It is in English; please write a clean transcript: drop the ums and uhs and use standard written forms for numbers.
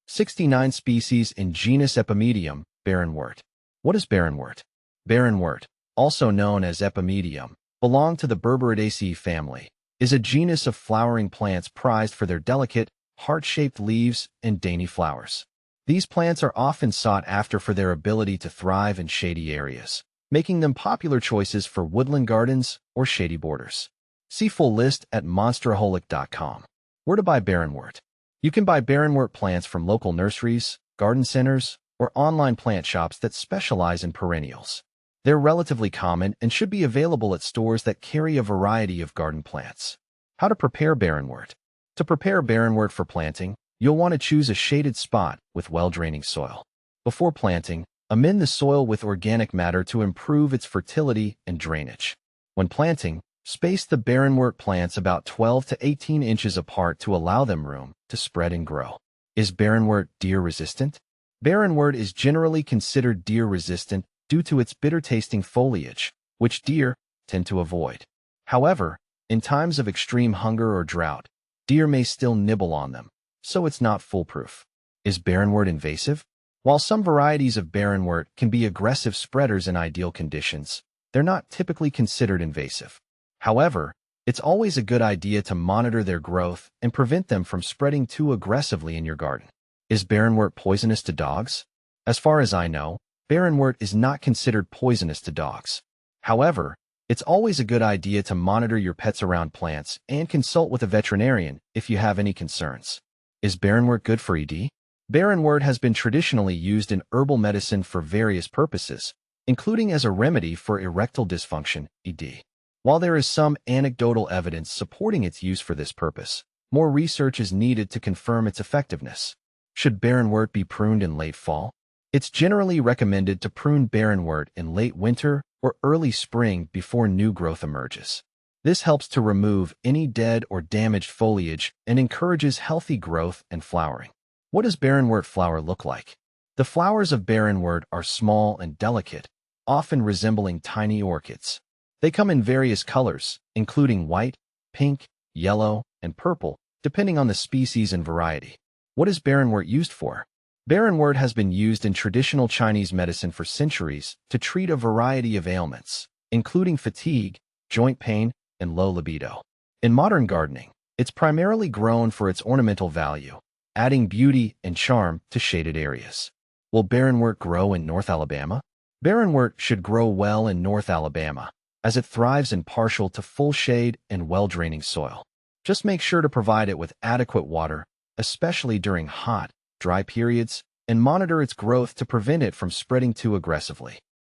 69 species in genus Epimedium, Barrenwort. What is Barrenwort? Barrenwort, also known as Epimedium, belong to the Berberidaceae family, is a genus of flowering plants prized for their delicate, heart-shaped leaves and dainty flowers. These plants are often sought after for their ability to thrive in shady areas, making them popular choices for woodland gardens or shady borders. See full list at monsteraholic.com. Where to buy Barrenwort? You can buy Barrenwort plants from local nurseries, garden centers, or online plant shops that specialize in perennials. They're relatively common and should be available at stores that carry a variety of garden plants. How to prepare Barrenwort? To prepare Barrenwort for planting, you'll want to choose a shaded spot with well-draining soil. Before planting, amend the soil with organic matter to improve its fertility and drainage. When planting, space the Barrenwort plants about 12 to 18 inches apart to allow them room to spread and grow. Is Barrenwort deer-resistant? Barrenwort is generally considered deer-resistant due to its bitter-tasting foliage, which deer tend to avoid. However, in times of extreme hunger or drought, deer may still nibble on them, so it's not foolproof. Is Barrenwort invasive? While some varieties of Barrenwort can be aggressive spreaders in ideal conditions, they're not typically considered invasive. However, it's always a good idea to monitor their growth and prevent them from spreading too aggressively in your garden. Is Barrenwort poisonous to dogs? As far as I know, Barrenwort is not considered poisonous to dogs. However, it's always a good idea to monitor your pets around plants and consult with a veterinarian if you have any concerns. Is Barrenwort good for ED? Barrenwort has been traditionally used in herbal medicine for various purposes, including as a remedy for erectile dysfunction, ED. While there is some anecdotal evidence supporting its use for this purpose, more research is needed to confirm its effectiveness. Should Barrenwort be pruned in late fall? It's generally recommended to prune Barrenwort in late winter or early spring before new growth emerges. This helps to remove any dead or damaged foliage and encourages healthy growth and flowering. What does Barrenwort flower look like? The flowers of Barrenwort are small and delicate, often resembling tiny orchids. They come in various colors, including white, pink, yellow, and purple, depending on the species and variety. What is Barrenwort used for? Barrenwort has been used in traditional Chinese medicine for centuries to treat a variety of ailments, including fatigue, joint pain, and low libido. In modern gardening, it's primarily grown for its ornamental value, adding beauty and charm to shaded areas. Will Barrenwort grow in North Alabama? Barrenwort should grow well in North Alabama, as it thrives in partial to full shade and well-draining soil. Just make sure to provide it with adequate water, especially during hot, dry periods, and monitor its growth to prevent it from spreading too aggressively.